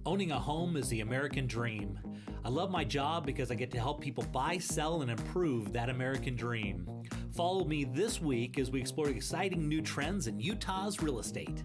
Owning a home is the American dream. I love my job because I get to help people buy, sell, and improve that American dream. Follow me this week as we explore exciting new trends in Utah's real estate.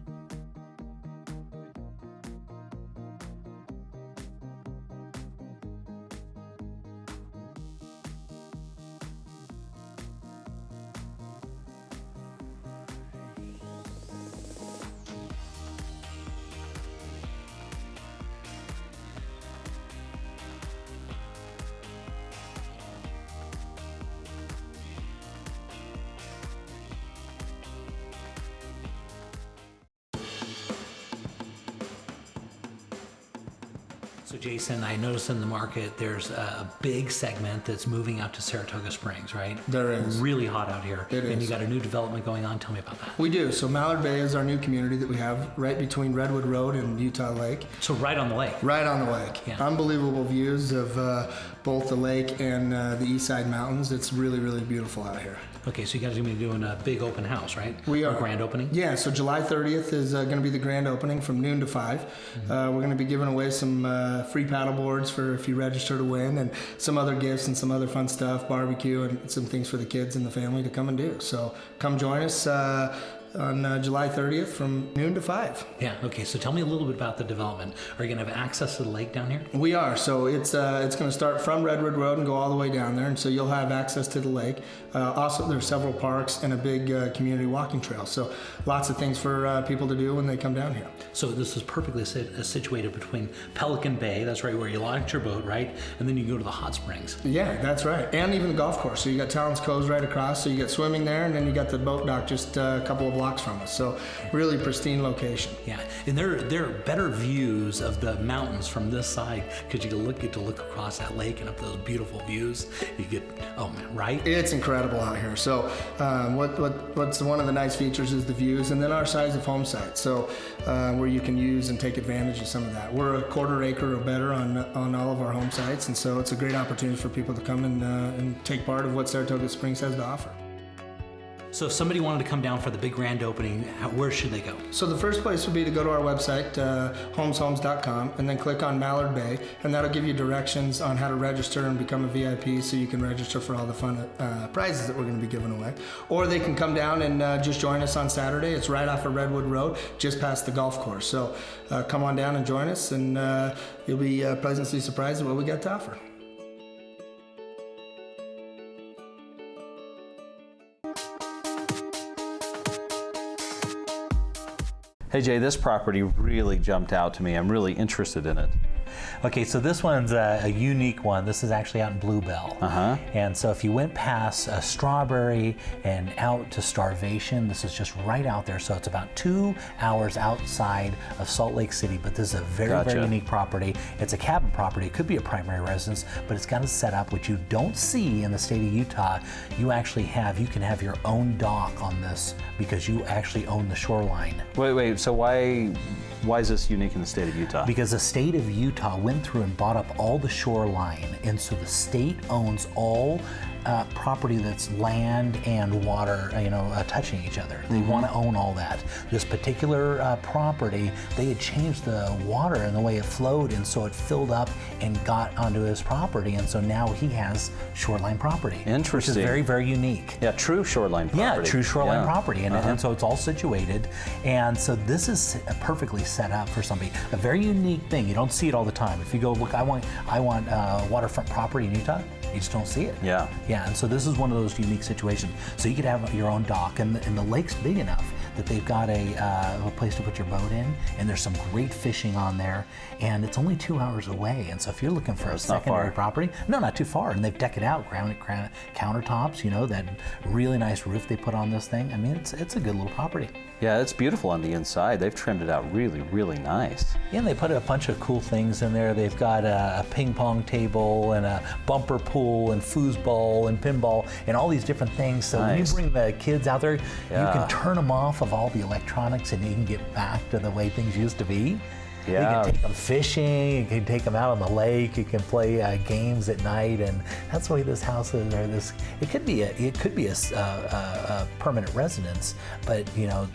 So Jason, I noticed in the market there's a big segment that's moving out to Saratoga Springs, right? There is. Really hot out here. It is. And you got a new development going on. Tell me about that. We do. So Mallard Bay is our new community that we have right between Redwood Road and Utah Lake. So right on the lake. Right on the lake. Yeah. Unbelievable views of both the lake and the east side mountains. It's really, really beautiful out here. Okay, so you guys are going to be doing a big open house, right? We are. A grand opening? Yeah, so July 30th is going to be the grand opening from noon to 5. Mm-hmm. We're going to be giving away some free paddle boards for if you register to win, and some other gifts and some other fun stuff, barbecue and some things for the kids and the family to come and do. So come join us on July 30th from noon to 5. Yeah, okay, so tell me a little bit about the development. Are you going to have access to the lake down here? We are. So it's going to start from Redwood Road and go all the way down there, and so you'll have access to the lake. Also, there's several parks and a big community walking trail. So lots of things for people to do when they come down here. So this is perfectly situated between Pelican Bay, that's right where you launch your boat, right? And then you go to the hot springs. Yeah, that's right. And even the golf course. So you got Talon's Coves right across, so you got swimming there, and then you got the boat dock just a couple of blocks from us. So really pristine location. Yeah, and there are better views of the mountains from this side because you get to look across that lake and up those beautiful views. You get, oh man, right? It's incredible out here. So what's one of the nice features is the views, and then our size of home site. So where you can use and take advantage of some of that. We're a quarter acre or better on all of our home sites, and so it's a great opportunity for people to come and take part of what Saratoga Springs has to offer. So if somebody wanted to come down for the big grand opening, where should they go? So the first place would be to go to our website, homeshomes.com, and then click on Mallard Bay, and that'll give you directions on how to register and become a VIP so you can register for all the fun prizes that we're going to be giving away. Or they can come down and just join us on Saturday. It's right off of Redwood Road, just past the golf course. So come on down and join us, and you'll be pleasantly surprised at what we got to offer. Hey Jay, this property really jumped out to me. I'm really interested in it. Okay, so this one's a unique one. This is actually out in Bluebell. And so if you went past Strawberry and out to Starvation, this is just right out there. So it's about 2 hours outside of Salt Lake City, but this is a very, very unique property. It's a cabin property. It could be a primary residence, but it's got a setup which you don't see in the state of Utah. You can have your own dock on this because you actually own the shoreline. Wait, so why is this unique in the state of Utah? Because the state of Utah went through and bought up all the shoreline, and so the state owns all property that's land and water, touching each other. They want to own all that. This particular property, they had changed the water and the way it flowed, and so it filled up and got onto his property, and so now he has shoreline property. Interesting. Which is very, very unique. Yeah, true shoreline property. Yeah, true shoreline property, and so it's all situated, and so this is perfectly set up for somebody. A very unique thing. You don't see it all the time. If you go, look, I want waterfront property in Utah, you just don't see it. Yeah, and so this is one of those unique situations. So you could have your own dock, and the lake's big enough that they've got a place to put your boat in, and there's some great fishing on there, and it's only 2 hours away. And so if you're looking for a secondary property, no, not too far, and they've decked it out, granite countertops, that really nice roof they put on this thing. I mean, it's a good little property. Yeah, it's beautiful on the inside. They've trimmed it out really, really nice. Yeah, and they put a bunch of cool things in there. They've got a ping pong table and a bumper pool and foosball and pinball and all these different things. So when you bring the kids out there, you can turn them off of all the electronics and you can get back to the way things used to be. Yeah. You can take them fishing, you can take them out on the lake, you can play games at night, and that's the way this house is. Or this, it could be a permanent residence, but you know,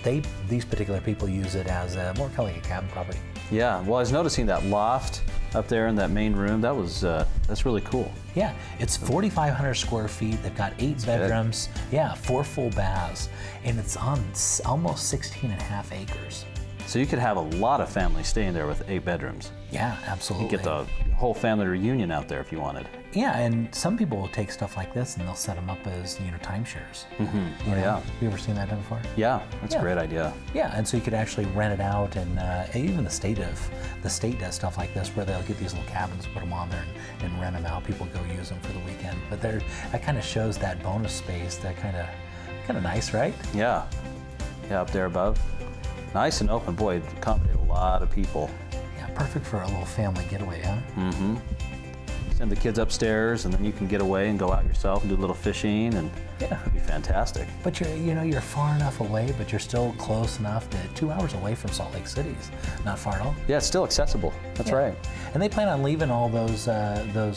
these particular people use it as more kind of like a cabin property. Yeah, well, I was noticing that loft up there in that main room. That's really cool. Yeah, it's 4,500 square feet. They've got 8 bedrooms. Yeah, 4 full baths, and it's on almost 16 and a half acres. So you could have a lot of families staying there with 8 bedrooms. Yeah, absolutely. You get the whole family reunion out there if you wanted. Yeah, and some people will take stuff like this and they'll set them up as, you know, timeshares. Mm-hmm. You know? Yeah. You ever seen that done before? Yeah, that's a great idea. Yeah, and so you could actually rent it out, and even the state does stuff like this where they'll get these little cabins, put them on there, and rent them out. People go use them for the weekend. But that kind of shows that bonus space. That kind of nice, right? Yeah, yeah, up there above. Nice and open. Boy, it accommodated a lot of people. Yeah, perfect for a little family getaway, huh? Mm-hmm. Send the kids upstairs, and then you can get away and go out yourself and do a little fishing, and yeah, it'd be fantastic. But you're far enough away, but you're still close enough to 2 hours away from Salt Lake City. Not far at all. Yeah, it's still accessible. That's right. And they plan on leaving all those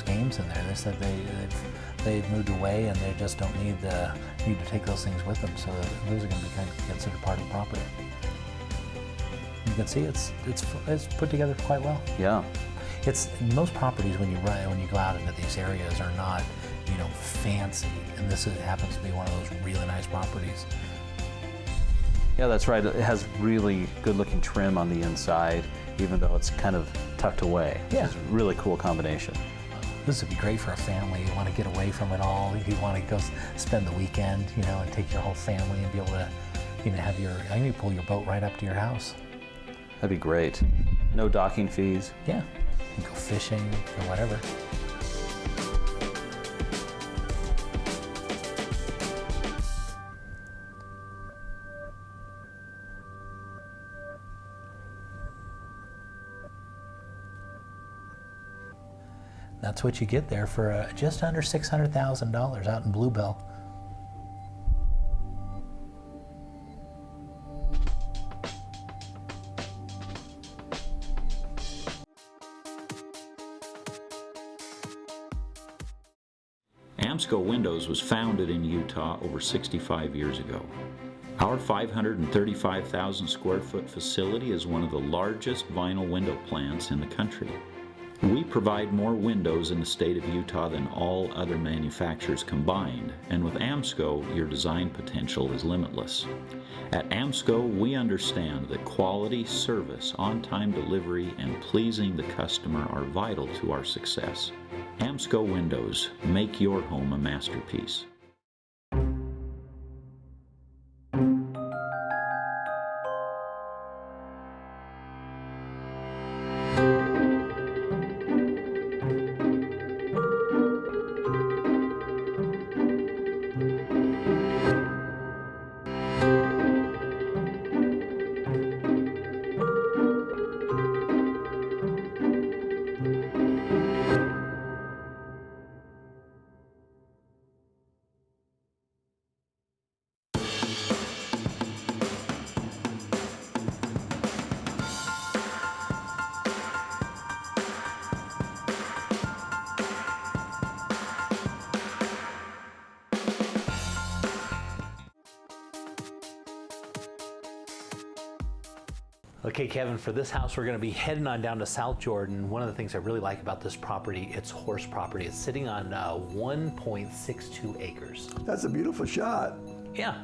games in there. They said they've moved away, and they just don't need to take those things with them. So those are going to be kind of considered part of the property. You can see it's put together quite well. Yeah. It's most properties when you go out into these areas are not, you know, fancy, and this happens to be one of those really nice properties. Yeah, that's right. It has really good-looking trim on the inside, even though it's kind of tucked away. Yeah. It's a really cool combination. This would be great for a family. You want to get away from it all. You want to go spend the weekend, you know, and take your whole family and be able to, you know, pull your boat right up to your house. That'd be great. No docking fees. Yeah. You can go fishing or whatever. That's what you get there for just under $600,000 out in Bluebell. Amsco Windows was founded in Utah over 65 years ago. Our 535,000 square foot facility is one of the largest vinyl window plants in the country. We provide more windows in the state of Utah than all other manufacturers combined, and with Amsco, your design potential is limitless. At Amsco, we understand that quality, service, on-time delivery, and pleasing the customer are vital to our success. Amsco Windows, make your home a masterpiece. Okay, Kevin, for this house, we're going to be heading on down to South Jordan. One of the things I really like about this property, it's horse property. It's sitting on 1.62 acres. That's a beautiful shot. Yeah,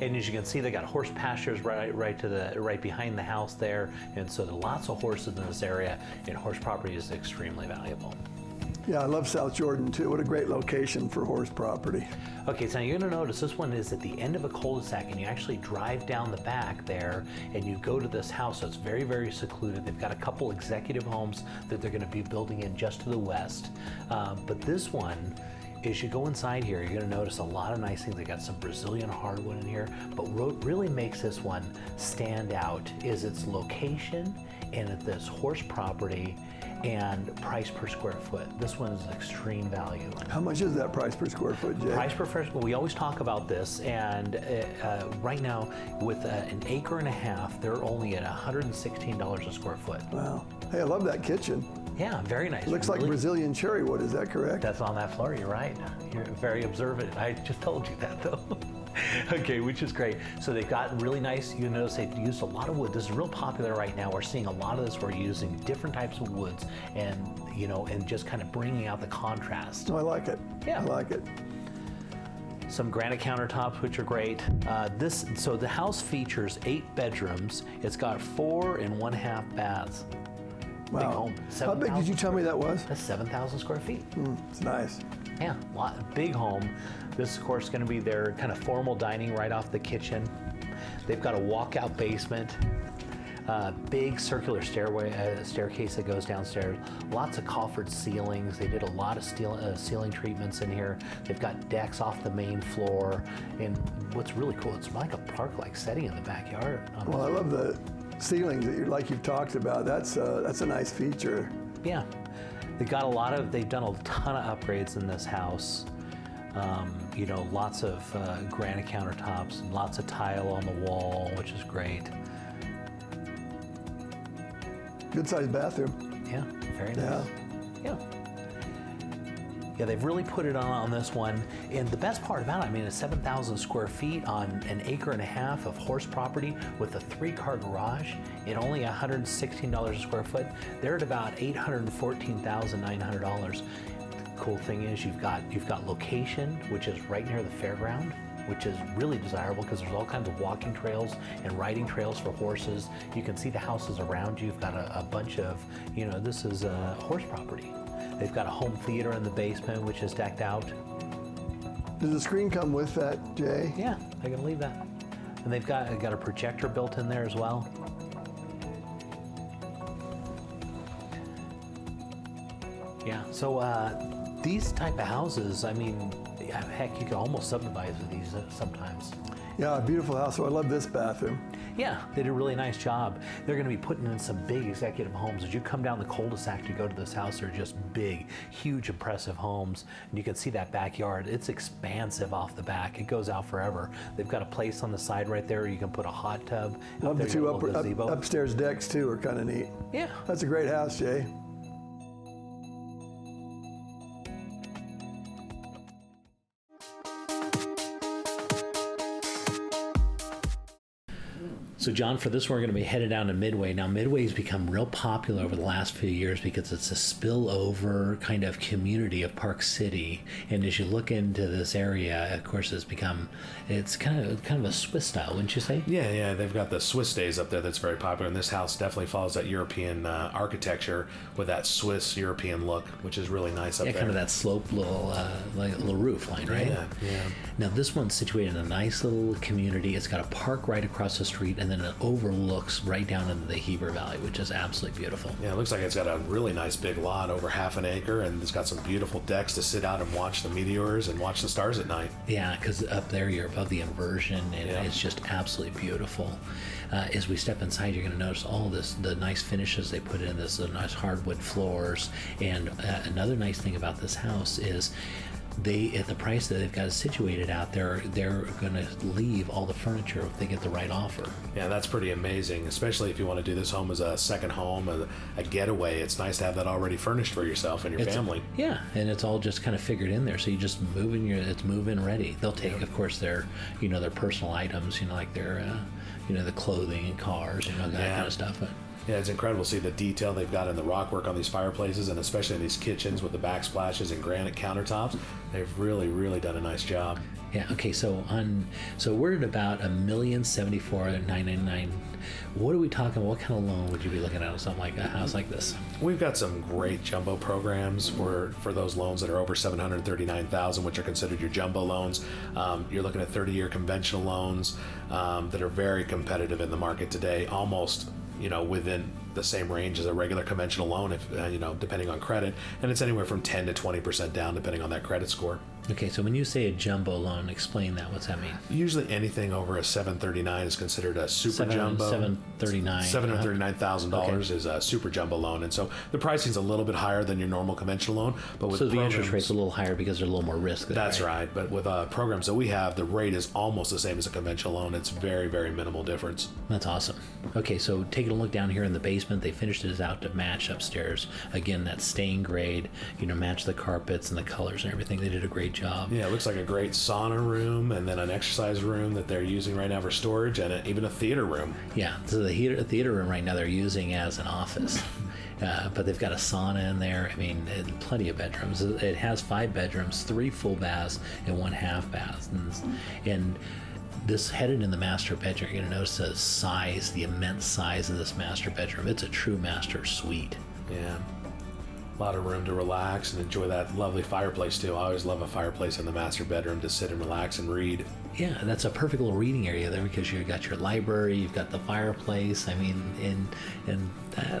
and as you can see, they got horse pastures right behind the house there, and so there are lots of horses in this area, and horse property is extremely valuable. Yeah, I love South Jordan too. What a great location for horse property. Okay, so you're gonna notice this one is at the end of a cul-de-sac, and you actually drive down the back there and you go to this house. So it's very, very secluded. They've got a couple executive homes that they're gonna be building in just to the west. But this one, as you go inside here, you're gonna notice a lot of nice things. They got some Brazilian hardwood in here, but what really makes this one stand out is its location and at this horse property and price per square foot. This one is extreme value. How much is that price per square foot, Jay? Price per square foot, we always talk about this, and right now with an acre and a half, they're only at $116 a square foot. Wow. Hey, I love that kitchen. Yeah, very nice. Looks like Brazilian cherry wood, is that correct? That's on that floor, you're right. You're very observant. I just told you that though. Okay, which is great. So they've got really nice, you notice they've used a lot of wood. This is real popular right now. We're seeing a lot of this. We're using different types of woods and, and just kind of bringing out the contrast. Oh, I like it. Yeah. I like it. Some granite countertops, which are great. So the house features 8 bedrooms. It's got 4 1/2 baths. Wow. Big home. How big did you tell me that was? That's 7,000 square feet. It's nice. Yeah, big home. This, of course, is going to be their kind of formal dining right off the kitchen. They've got a walkout basement, big circular staircase that goes downstairs. Lots of coffered ceilings. They did a lot of ceiling treatments in here. They've got decks off the main floor. And what's really cool, it's like a park-like setting in the backyard. Well, I love the ceilings that you've talked about. That's a nice feature. Yeah. They've done a ton of upgrades in this house. Lots of granite countertops, and lots of tile on the wall, which is great. Good sized bathroom. Yeah, very nice. Yeah. Yeah, they've really put it on this one. And the best part about it, it's 7,000 square feet on an acre and a half of horse property with a 3-car garage at only $116 a square foot. They're at about $814,900. The cool thing is you've got location, which is right near the fairground, which is really desirable because there's all kinds of walking trails and riding trails for horses. You can see the houses around you. You've got a bunch of, this is horse property. They've got a home theater in the basement, which is decked out. Does the screen come with that, Jay? Yeah, I can leave that. And they've got a projector built in there as well. Yeah, so these type of houses, heck, you can almost subdivide with these sometimes. Yeah, a beautiful house. So I love this bathroom. Yeah, they did a really nice job. They're going to be putting in some big executive homes. As you come down the cul-de-sac to go to this house, they're just big, huge, impressive homes. And you can see that backyard. It's expansive off the back. It goes out forever. They've got a place on the side right there. You can put a hot tub. Love the 2 upstairs decks too, are kind of neat. Yeah. That's a great house, Jay. So John, for this, we're going to be headed down to Midway. Now, Midway's become real popular over the last few years because it's a spillover kind of community of Park City. And as you look into this area, of course, it's kind of a Swiss style, wouldn't you say? Yeah. They've got the Swiss stays up there that's very popular. And this house definitely follows that European architecture with that Swiss European look, which is really nice up there. Yeah, kind of that sloped little roof line, right? Yeah. Now, this one's situated in a nice little community. It's got a park right across the street, and then it overlooks right down into the Heber Valley, which is absolutely beautiful. Yeah, it looks like it's got a really nice big lot, over half an acre, and it's got some beautiful decks to sit out and watch the meteors and watch the stars at night. Yeah, because up there you're above the inversion, and it's just absolutely beautiful. As we step inside, you're going to notice all the nice finishes they put in this, the nice hardwood floors. And another nice thing about this house is at the price that they've got it situated out there, they're going to leave all the furniture if they get the right offer. Yeah, that's pretty amazing, especially if you want to do this home as a second home, a getaway. It's nice to have that already furnished for yourself and your family. Yeah, and it's all just kind of figured in there. So you just it's move-in ready. They'll take, of course, their personal items, like their the clothing and cars, that kind of stuff. Yeah, it's incredible to see the detail they've got in the rockwork on these fireplaces, and especially in these kitchens with the backsplashes and granite countertops. They've really, really done a nice job. Yeah. Okay. So we're at about $1,074,999. What are we talking about? What kind of loan would you be looking at on something like a house like this? We've got some great jumbo programs for those loans that are over $739,000, which are considered your jumbo loans. You're looking at 30-year conventional loans that are very competitive in the market today, almost within the same range as a regular conventional loan, if depending on credit, and it's anywhere from 10 to 20% down depending on that credit score. Okay, so when you say a jumbo loan, explain that. What's that mean? Usually anything over a 739 is considered a super jumbo. 739. $739,000 is a super jumbo loan, and so the pricing's a little bit higher than your normal conventional loan. But with so the interest rate's a little higher because there's a little more risk there. That's right. But with programs that we have, the rate is almost the same as a conventional loan. It's very, very minimal difference. That's awesome. Okay, so taking a look down here in the basement, they finished it out to match upstairs. Again, that stain grade, match the carpets and the colors and everything. They did a great job. Yeah, it looks like a great sauna room, and then an exercise room that they're using right now for storage, and even a theater room. Yeah, so the theater room right now they're using as an office. But they've got a sauna in there. I mean, and plenty of bedrooms. It has 5 bedrooms, 3 full baths, and 1 half bath. And this headed in the master bedroom, you're going to notice the size, the immense size of this master bedroom. It's a true master suite. Yeah. A lot of room to relax and enjoy that lovely fireplace too. I always love a fireplace in the master bedroom to sit and relax and read. Yeah, that's a perfect little reading area there because you've got your library, you've got the fireplace. I mean, and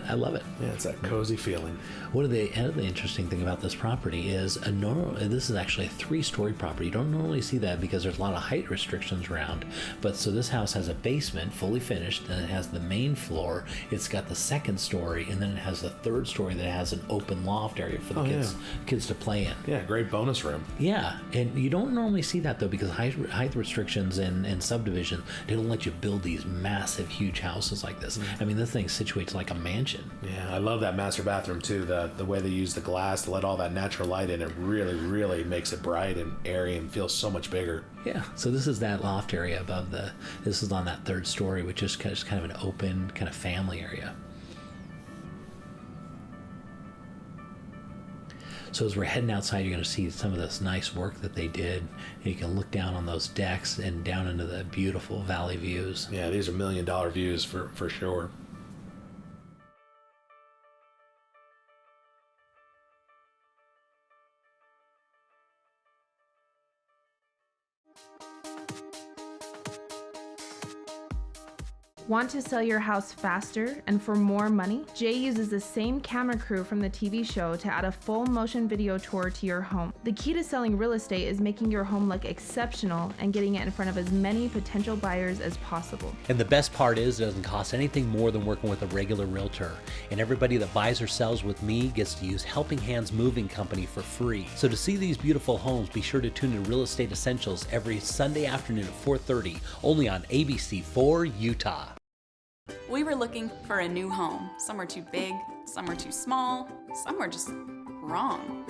I love it. Yeah, it's that cozy feeling. One of the other interesting thing about this property is this is actually a 3-story property. You don't normally see that because there's a lot of height restrictions around. But so this house has a basement fully finished, and it has the main floor. It's got the 2nd story, and then it has the 3rd story that has an open loft area for the kids to play in. Yeah, great bonus room. Yeah, and you don't normally see that though because height restrictions and subdivision, they don't let you build these massive, huge houses like this. I mean, this thing situates like a mansion. Yeah, I love that master bathroom too. The way they use the glass to let all that natural light in, it really, really makes it bright and airy and feels so much bigger. Yeah, so this is that loft area above this is on that 3rd story, which is kind of an open kind of family area. So as we're heading outside, you're going to see some of this nice work that they did. And you can look down on those decks and down into the beautiful valley views. Yeah, these are $1 million views for sure. Want to sell your house faster and for more money? Jay uses the same camera crew from the TV show to add a full motion video tour to your home. The key to selling real estate is making your home look exceptional and getting it in front of as many potential buyers as possible. And the best part is it doesn't cost anything more than working with a regular realtor. And everybody that buys or sells with me gets to use Helping Hands Moving Company for free. So to see these beautiful homes, be sure to tune in Real Estate Essentials every Sunday afternoon at 4:30, only on ABC4 Utah. We were looking for a new home. Some were too big, some were too small, some were just wrong.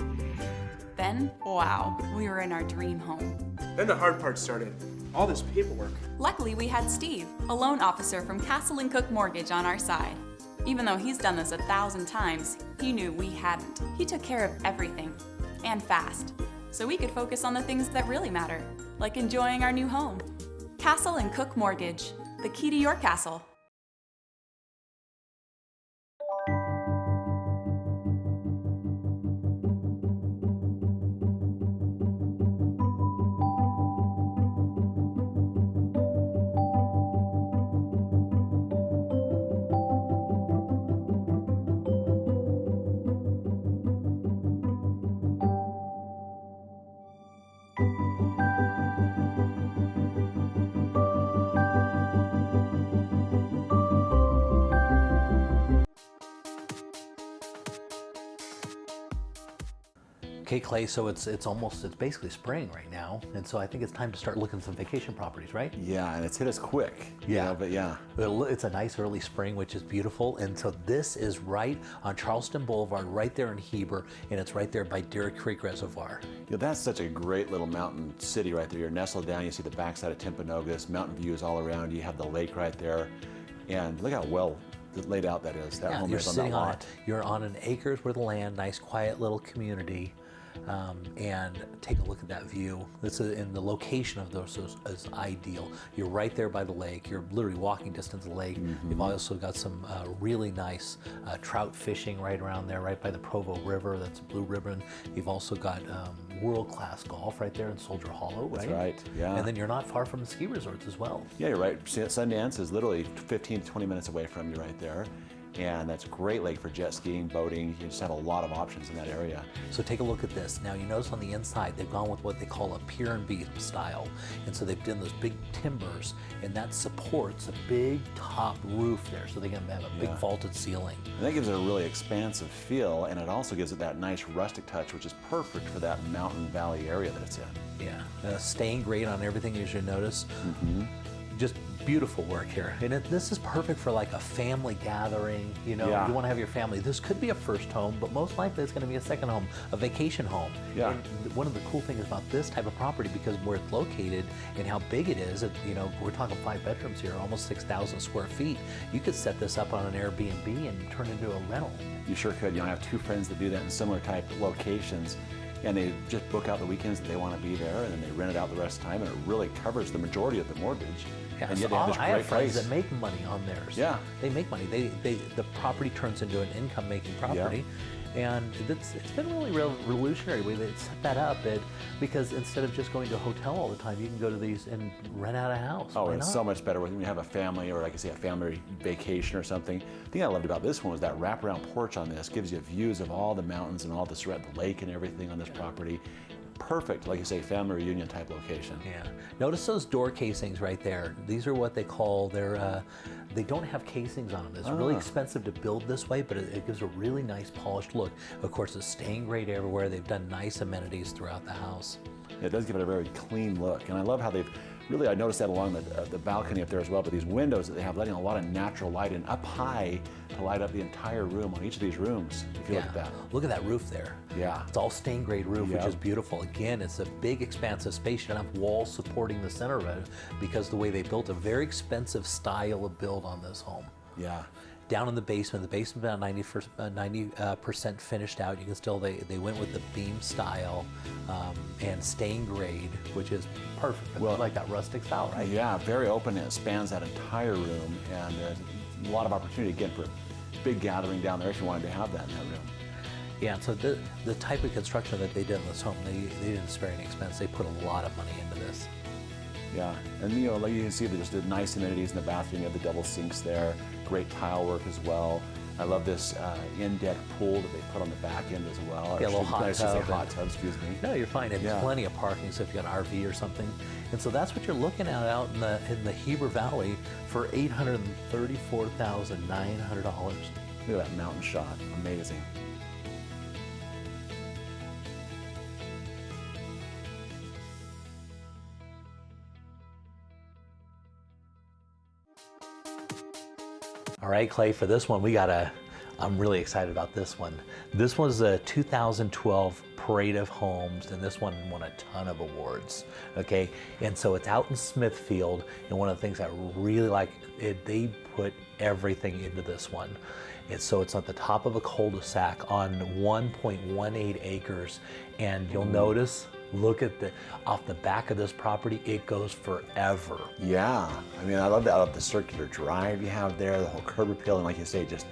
Then, wow, we were in our dream home. Then the hard part started. All this paperwork. Luckily, we had Steve, a loan officer from Castle & Cook Mortgage, on our side. Even though he's done this 1,000 times, he knew we hadn't. He took care of everything, and fast, so we could focus on the things that really matter, like enjoying our new home. Castle & Cook Mortgage, the key to your castle. Okay, Clay, so it's basically spring right now, and so I think it's time to start looking at some vacation properties, right? Yeah, and it's hit us quick. Yeah. But yeah. It's a nice early spring, which is beautiful, and so this is right on Charleston Boulevard, right there in Heber, and it's right there by Deer Creek Reservoir. That's such a great little mountain city right there. You're nestled down, you see the backside of Timpanogos, mountain views all around, you have the lake right there, and look how well laid out that is. That home is on that lot. You're on an acre's worth of land, nice quiet little community. And take a look at that view. And the location of those is ideal. You're right there by the lake. You're literally walking distance of the lake. Mm-hmm. You've also got some really nice trout fishing right around there, right by the Provo River. That's a Blue Ribbon. You've also got world-class golf right there in Soldier Hollow, right? That's right, yeah. And then you're not far from the ski resorts as well. Yeah, you're right. Sundance is literally 15 to 20 minutes away from you right there. and that's a great lake for jet skiing, boating. You just have a lot of options in that area. So take a look at this. Now you notice on the inside they've gone with what they call a pier and beam style. And so they've done those big timbers, and that supports a big top roof there. So they're gonna have a big vaulted ceiling. And that gives it a really expansive feel, and it also gives it that nice rustic touch, which is perfect for that mountain valley area that it's in. Yeah, staying great on everything, as you notice. Just beautiful work here. And this is perfect for like a family gathering, you know, you want to have your family. This could be a first home, but most likely it's going to be a second home, a vacation home. Yeah. And one of the cool things about this type of property, because where it's located and how big it is, you know, we're talking 5 bedrooms here, almost 6,000 square feet. You could set this up on an Airbnb and turn it into a rental. You sure could. You know, I have 2 friends that do that in similar type locations, and they just book out the weekends that they want to be there, and then they rent it out the rest of the time, and it really covers the majority of the mortgage. Yeah, and so yet they have this I have great friends place. that make money on theirs. Yeah. They make money. The property turns into an income-making property. And it's been really revolutionary the way they set that up, because instead of just going to a hotel all the time, you can go to these and rent out a house. Oh, Why it's not? so much better when you have a family, or like I say, a family vacation or something. The thing I loved about this one was that wraparound porch on this gives you views of all the mountains and all the lake and everything on this property. Perfect, like you say, family reunion type location. Yeah. Notice those door casings right there. These are what they call they don't have casings on them. It's really expensive to build this way, but it gives a really nice polished look. Of course, it's staying great everywhere. They've done nice amenities throughout the house. It does give it a very clean look, and I love how they've really, I noticed that along the balcony up there as well, but these windows that they have letting a lot of natural light in up high to light up the entire room on each of these rooms, if you look at that. Look at that roof there. Yeah. It's all stained grade roof, which is beautiful. Again, it's a big expansive space. You don't have walls supporting the center of it, because the way they built a very expensive style of build on this home. Yeah. Down in the basement about 90% finished out. You can still, they went with the beam style and stained grade, which is perfect. Well, like that rustic style, right? Yeah, very open. It spans that entire room, and a lot of opportunity again for a big gathering down there if you wanted to have that in that room. Yeah, so the type of construction that they did in this home, they didn't spare any expense. They put a lot of money into this. Yeah, and you know, like you can see, there's the nice amenities in the bathroom. You have the double sinks there, great tile work as well. I love this in-deck pool that they put on the back end as well. Yeah, a little hot tub. Hot tub, excuse me. No, you're fine. And plenty of parking, so if you got an RV or something. And so that's what you're looking at out in the Heber Valley for $834,900. Look at that mountain shot, amazing. All right, Clay, for this one, I'm really excited about this one. This was a 2012 Parade of Homes, and this one won a ton of awards, okay? And so it's out in Smithfield, and one of the things I really like, they put everything into this one. So it's at the top of a cul-de-sac on 1.18 acres, and you'll notice, look at off the back of this property, it goes forever. Yeah, I mean, I love that. I love the circular drive you have there, the whole curb appeal, and like you say, just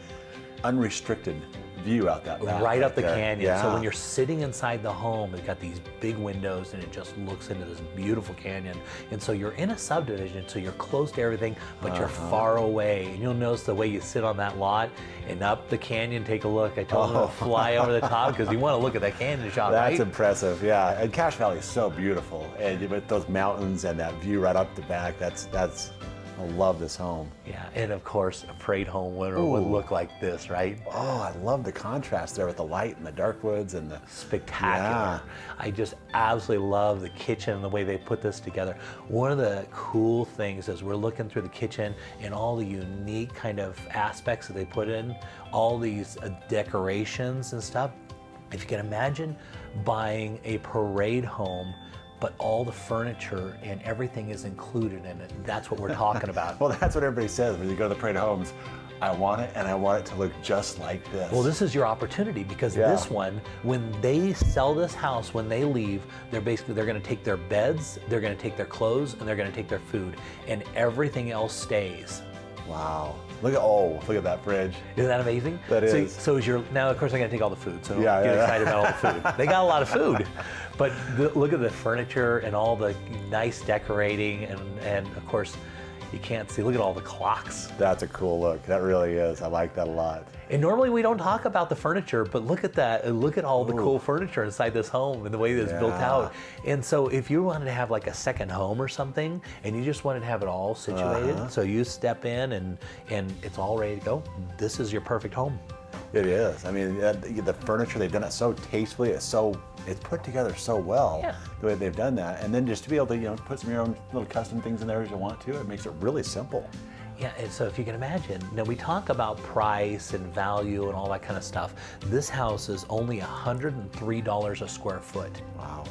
unrestricted view out that back. Right up the canyon. Yeah. So when you're sitting inside the home, it's got these big windows and it just looks into this beautiful canyon. And so you're in a subdivision, so you're close to everything, but you're far away. And you'll notice the way you sit on that lot and up the canyon, take a look. I told them to fly over the top because you want to look at that canyon shot, right? That's impressive, yeah. And Cache Valley is so beautiful. And with those mountains and that view right up the back, I love this home. Yeah, and of course, a parade home winner would look like this, right? Oh, I love the contrast there with the light and the dark woods and the... Spectacular. I just absolutely love the kitchen and the way they put this together. One of the cool things is we're looking through the kitchen and all the unique kind of aspects that they put in, all these decorations and stuff. If you can imagine buying a parade home, but all the furniture and everything is included in it. That's what we're talking about. Well, that's what everybody says when you go to the Parade of Homes. I want it, and I want it to look just like this. Well, this is your opportunity, because this one, when they sell this house, when they leave, they're going to take their beds, they're going to take their clothes, and they're going to take their food, and everything else stays. Wow. Look at that fridge. Isn't that amazing? That is. So now, of course, they're going to take all the food, so get excited about all the food. They got a lot of food. But look at the furniture and all the nice decorating, and of course, You can't see. Look at all the clocks. That's a cool look. That really is. I like that a lot. And normally we don't talk about the furniture, but look at that. And look at all the cool furniture inside this home and the way that it's built out. And so if you wanted to have like a second home or something, and you just wanted to have it all situated, so you step in and it's all ready to go, this is your perfect home. It is. I mean, the furniture, they've done it so tastefully. It's put together so well, the way they've done that. And then just to be able to, put some of your own little custom things in there as you want to, it makes it really simple. Yeah, and so if you can imagine, now we talk about price and value and all that kind of stuff. This house is only $103 a square foot. Wow.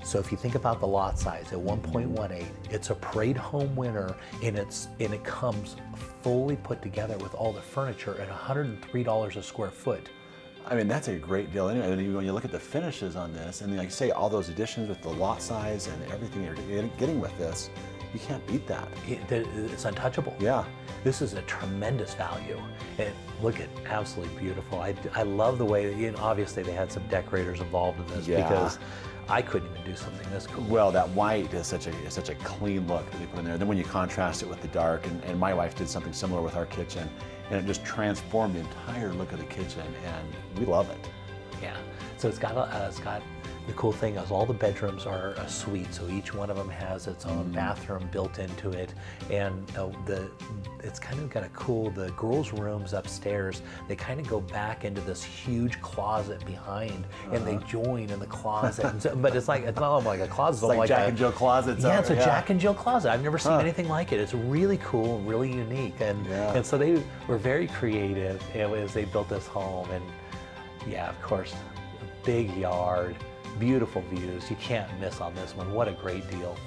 So if you think about the lot size at 1.18, it's a parade home winner, and it comes fully put together with all the furniture at $103 a square foot. I mean, that's a great deal anyway. When you look at the finishes on this, and like you say, all those additions with the lot size and everything you're getting with this, you can't beat that. It's untouchable. Yeah. This is a tremendous value. And look at absolutely beautiful. I love the way, obviously they had some decorators involved in this because I couldn't even do something this cool. Well, that white is such a clean look that they put in there. Then when you contrast it with the dark, and my wife did something similar with our kitchen, and it just transformed the entire look of the kitchen, and we love it. Yeah. So it's got the cool thing is all the bedrooms are a suite, so each one of them has its own bathroom built into it, and it's kind of got a cool. The girls' rooms upstairs, they kind of go back into this huge closet behind, and they join in the closet. And so, but it's not like a closet. It's like Jack and Jill closets. Yeah, it's a Jack and Jill closet. I've never seen anything like it. It's really cool and really unique, and so they were very creative as they built this home, and yeah, of course, big yard. Beautiful views. You can't miss on this one. What a great deal.